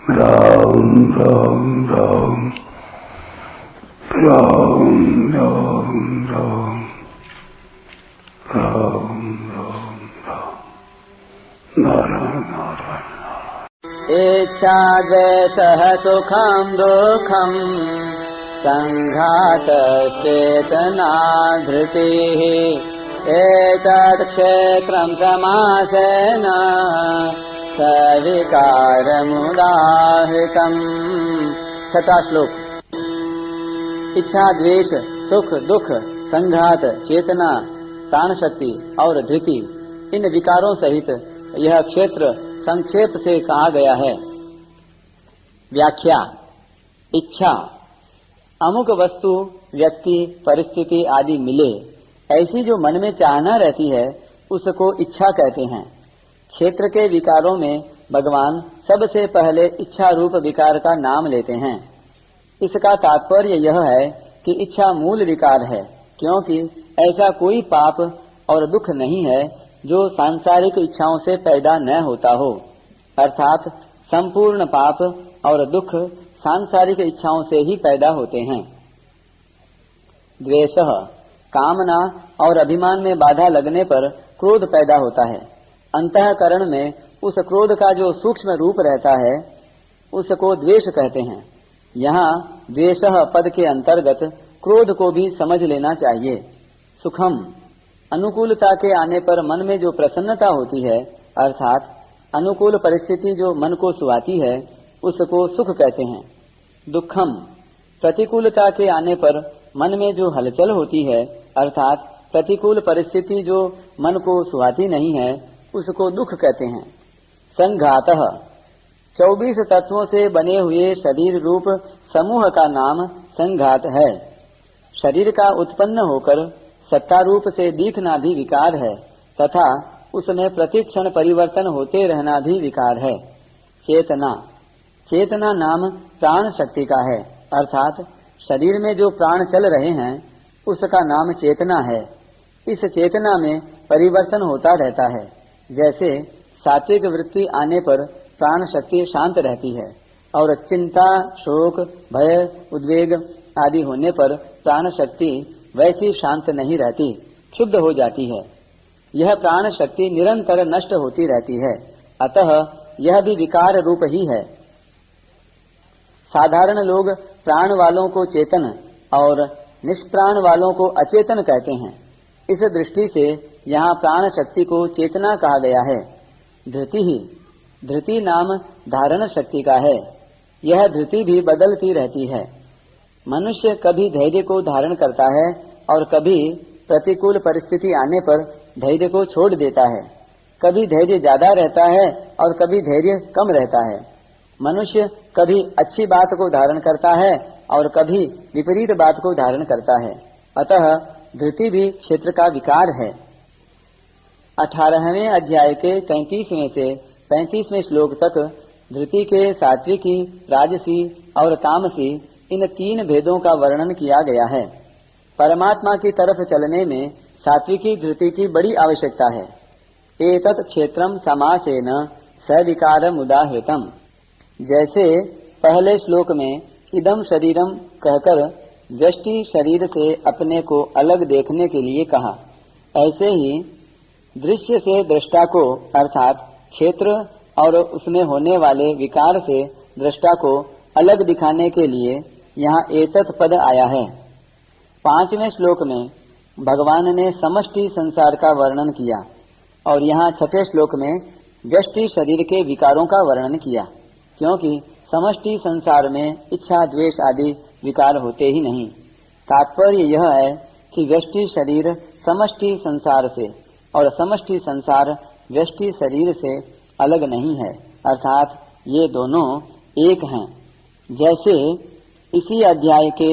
राम राम राम राम राम राम राम राम राम नारायण नारायण। इच्छा द्वेषः सुखं दुःखं संघातश्चेतना धृतिः एतत् क्षेत्रं समासेन सविकारमुदाहृतम्। छठा श्लोक। इच्छा द्वेष सुख दुख संघात चेतना प्राण शक्ति और धृति इन विकारों सहित यह क्षेत्र संक्षेप से कहा गया है। व्याख्या। इच्छा अमुक वस्तु व्यक्ति परिस्थिति आदि मिले ऐसी जो मन में चाहना रहती है उसको इच्छा कहते हैं। क्षेत्र के विकारों में भगवान सबसे पहले इच्छा रूप विकार का नाम लेते हैं। इसका तात्पर्य यह है कि इच्छा मूल विकार है, क्योंकि ऐसा कोई पाप और दुख नहीं है जो सांसारिक इच्छाओं से पैदा न होता हो। अर्थात संपूर्ण पाप और दुख सांसारिक इच्छाओं से ही पैदा होते हैं। द्वेषः कामना और अभिमान में बाधा लगने पर क्रोध पैदा होता है। अंतःकरण में उस क्रोध का जो सूक्ष्म रूप रहता है उसको द्वेष कहते हैं। यहाँ द्वेषः पद के अंतर्गत क्रोध को भी समझ लेना चाहिए। सुखम अनुकूलता के आने पर मन में जो प्रसन्नता होती है, अर्थात अनुकूल परिस्थिति जो मन को सुहाती है उसको सुख कहते हैं। दुखम प्रतिकूलता के आने पर मन में जो हलचल होती है, अर्थात प्रतिकूल परिस्थिति जो मन को सुहाती नहीं है उसको दुख कहते हैं। संघातः 24 तत्वों से बने हुए शरीर रूप समूह का नाम संघात है। शरीर का उत्पन्न होकर सत्ता रूप से दिखना भी विकार है तथा उसमें प्रतिक्षण परिवर्तन होते रहना भी विकार है। चेतना चेतना नाम प्राण शक्ति का है, अर्थात शरीर में जो प्राण चल रहे हैं उसका नाम चेतना है। इस चेतना में परिवर्तन होता रहता है। जैसे सात्विक वृत्ति आने पर प्राण शक्ति शांत रहती है और चिंता शोक भय उद्वेग आदि होने पर प्राण शक्ति वैसी शांत नहीं रहती, क्षुब्ध हो जाती है। यह प्राण शक्ति निरंतर नष्ट होती रहती है, अतः यह भी विकार रूप ही है। साधारण लोग प्राण वालों को चेतन और निष्प्राण वालों को अचेतन कहते हैं। इस दृष्टि से यहाँ प्राण शक्ति को चेतना कहा गया है। धृति नाम धारण शक्ति का है। यह धृति भी बदलती रहती है। मनुष्य कभी धैर्य को धारण करता है और कभी प्रतिकूल परिस्थिति आने पर धैर्य को छोड़ देता है। कभी धैर्य ज्यादा रहता है और कभी धैर्य कम रहता है। मनुष्य कभी अच्छी बात को धारण करता है और कभी विपरीत बात को धारण करता है। अतः धृति भी क्षेत्र का विकार है। 18वें अध्याय के 33वें से 35वें श्लोक तक धृति के सात्विकी, राजसी और तामसी इन 3 भेदों का वर्णन किया गया है। परमात्मा की तरफ चलने में सात्विकी धृति की बड़ी आवश्यकता है। एतत् क्षेत्रम समासेन सविकारमुदाहृतम्। जैसे पहले श्लोक में इदम शरीरम कहकर व्यष्टि शरीर से अपने को अलग देखने के लिए कहा, ऐसे ही दृश्य से दृष्टा को अर्थात क्षेत्र और उसमें होने वाले विकार से दृष्टा को अलग दिखाने के लिए यहाँ एतत् पद आया है। 5वें श्लोक में भगवान ने समष्टि संसार का वर्णन किया और यहाँ 6ठे श्लोक में व्यष्टि शरीर के विकारों का वर्णन किया, क्योंकि समष्टि संसार में इच्छा द्वेष आदि विकार होते ही नहीं। तात्पर्य यह है कि व्यष्टि शरीर समष्टि संसार से और समष्टि संसार व्यष्टि शरीर से अलग नहीं है, अर्थात ये दोनों एक हैं। जैसे इसी अध्याय के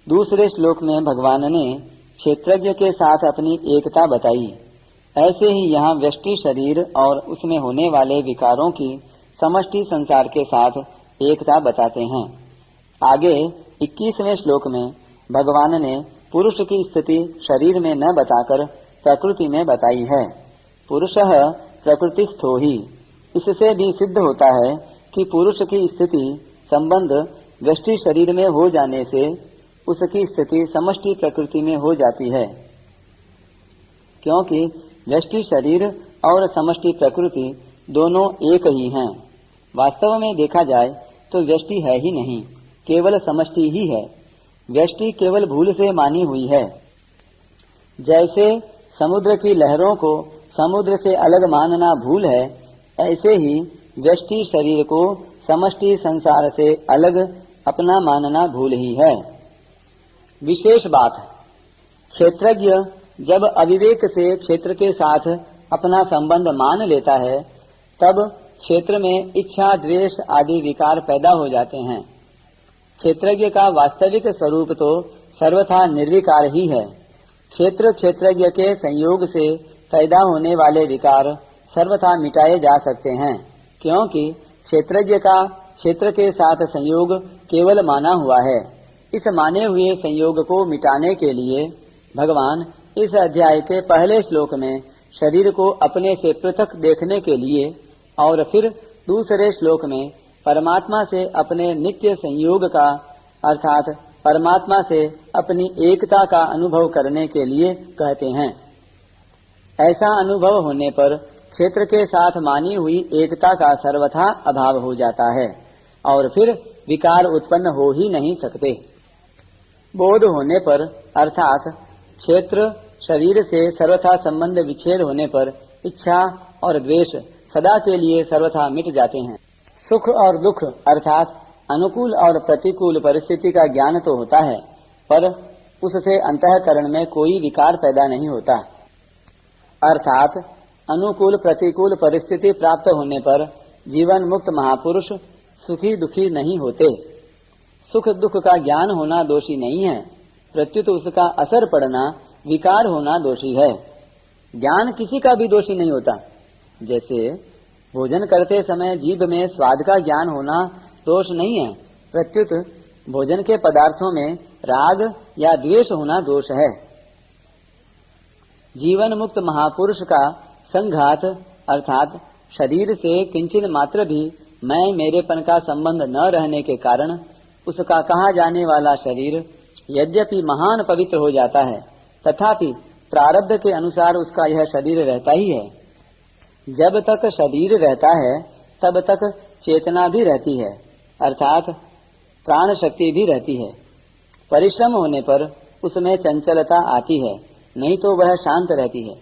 दूसरे श्लोक में भगवान ने क्षेत्रज्ञ के साथ अपनी एकता बताई, ऐसे ही यहाँ व्यष्टि शरीर और उसमें होने वाले विकारों की समष्टि संसार के साथ एकता बताते हैं। आगे 21वें श्लोक में भगवान ने पुरुष की स्थिति शरीर में न बताकर प्रकृति में बताई है। पुरुषः प्रकृतिस्थो ही। इससे भी सिद्ध होता है कि पुरुष की स्थिति संबंध व्यष्टि शरीर में हो जाने से उसकी स्थिति समष्टि प्रकृति में हो जाती है, क्योंकि व्यष्टि शरीर और समष्टि प्रकृति दोनों एक ही हैं। वास्तव में देखा जाए तो व्यष्टि है ही नहीं, केवल समष्टि ही है। व्यष्टि केवल भूल से मानी हुई है। जैसे समुद्र की लहरों को समुद्र से अलग मानना भूल है, ऐसे ही व्यष्टि शरीर को समष्टि संसार से अलग अपना मानना भूल ही है। विशेष बात, क्षेत्रज्ञ जब अविवेक से क्षेत्र के साथ अपना संबंध मान लेता है, तब क्षेत्र में इच्छा, द्वेष आदि विकार पैदा हो जाते हैं। क्षेत्रज्ञ का वास्तविक स्वरूप तो सर्वथा निर्विकार ही है। क्षेत्र क्षेत्रज्ञ के संयोग से पैदा होने वाले विकार सर्वथा मिटाए जा सकते हैं, क्योंकि क्षेत्रज्ञ का क्षेत्र के साथ संयोग केवल माना हुआ है। इस माने हुए संयोग को मिटाने के लिए भगवान इस अध्याय के पहले श्लोक में शरीर को अपने से पृथक देखने के लिए और फिर दूसरे श्लोक में परमात्मा से अपने नित्य संयोग का अर्थात परमात्मा से अपनी एकता का अनुभव करने के लिए कहते हैं। ऐसा अनुभव होने पर क्षेत्र के साथ मानी हुई एकता का सर्वथा अभाव हो जाता है और फिर विकार उत्पन्न हो ही नहीं सकते। बोध होने पर अर्थात क्षेत्र शरीर से सर्वथा संबंध विच्छेद होने पर इच्छा और द्वेष सदा के लिए सर्वथा मिट जाते हैं। सुख और दुख अर्थात अनुकूल और प्रतिकूल परिस्थिति का ज्ञान तो होता है, पर उससे अंतःकरण में कोई विकार पैदा नहीं होता। अर्थात अनुकूल प्रतिकूल परिस्थिति प्राप्त होने पर जीवन मुक्त महापुरुष सुखी दुखी नहीं होते। सुख दुख का ज्ञान होना दोषी नहीं है, प्रत्युत उसका असर पड़ना विकार होना दोषी है। ज्ञान किसी का भी दोषी नहीं होता। जैसे भोजन करते समय जीभ में स्वाद का ज्ञान होना दोष नहीं है, प्रत्युत भोजन के पदार्थों में राग या द्वेष होना दोष है। जीवन मुक्त महापुरुष का संघात अर्थात शरीर से किंचिन मात्र भी मैं मेरेपन का संबंध न रहने के कारण उसका कहा जाने वाला शरीर यद्यपि महान पवित्र हो जाता है, तथापि प्रारब्ध के अनुसार उसका यह शरीर रहता ही है। जब तक शरीर रहता है तब तक चेतना भी रहती है, अर्थात प्राण शक्ति भी रहती है। परिश्रम होने पर उसमें चंचलता आती है, नहीं तो वह शांत रहती है।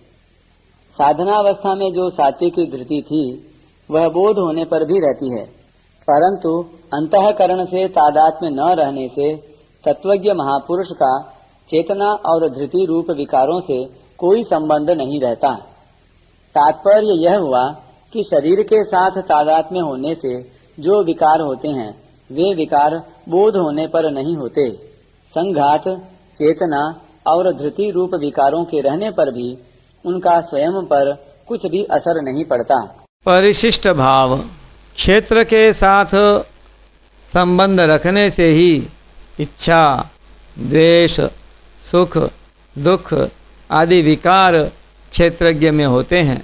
साधनावस्था में जो सात्विक की धृति थी वह बोध होने पर भी रहती है, परंतु अंतःकरण से तादात्म्य न रहने से तत्वज्ञ महापुरुष का चेतना और धृति रूप विकारों से कोई संबंध नहीं रहता। तात्पर्य यह हुआ कि शरीर के साथ तादात्म्य होने से जो विकार होते हैं वे विकार बोध होने पर नहीं होते। संघात, चेतना और धृति रूप विकारों के रहने पर भी उनका स्वयं पर कुछ भी असर नहीं पड़ता। परिशिष्ट भाव, क्षेत्र के साथ संबंध रखने से ही इच्छा, द्वेष, सुख, दुख आदि विकार क्षेत्रज्ञ में होते हैं।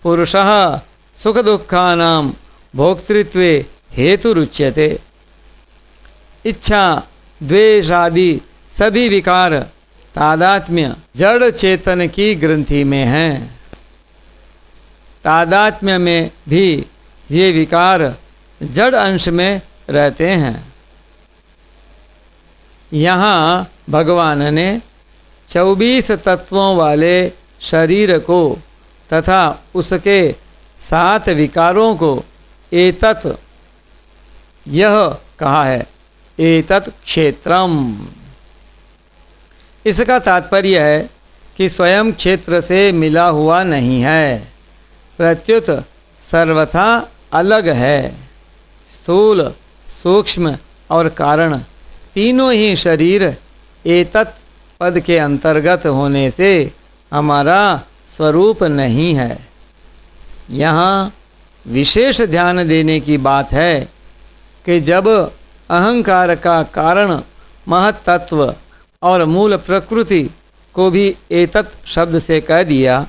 पुरुषः सुख दुखानां भोक्तृत्वे हेतुरुच्यते। इच्छा, द्वेष आदि सभी विकार तादात्म्य जड़ चेतन की ग्रंथि में हैं। तादात्म्य में भी ये विकार जड़ अंश में रहते हैं। यहाँ भगवान ने 24 तत्वों वाले शरीर को तथा उसके 7 विकारों को एतत् यह कहा है, एतत् क्षेत्रम। इसका तात्पर्य है कि स्वयं क्षेत्र से मिला हुआ नहीं है, प्रत्युत सर्वथा अलग है। स्थूल, सूक्ष्म और कारण तीनों ही शरीर एतत् पद के अंतर्गत होने से हमारा स्वरूप नहीं है। यहाँ विशेष ध्यान देने की बात है कि जब अहंकार का कारण महत्तत्व और मूल प्रकृति को भी एतत् शब्द से कह दिया,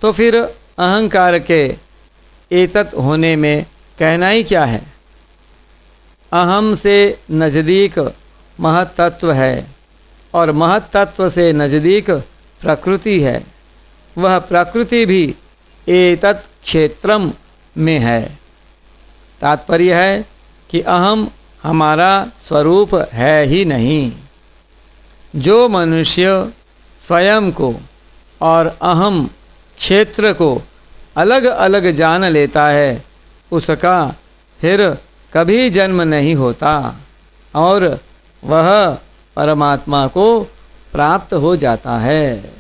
तो फिर अहंकार के एतत् होने में कहना ही क्या है। अहम से नजदीक महत्तत्व है और महत्तत्व से नजदीक प्रकृति है। वह प्रकृति भी एतत् क्षेत्रम में है। तात्पर्य है कि अहम हमारा स्वरूप है ही नहीं। जो मनुष्य स्वयं को और अहम क्षेत्र को अलग अलग जान लेता है उसका फिर कभी जन्म नहीं होता और वह परमात्मा को प्राप्त हो जाता है।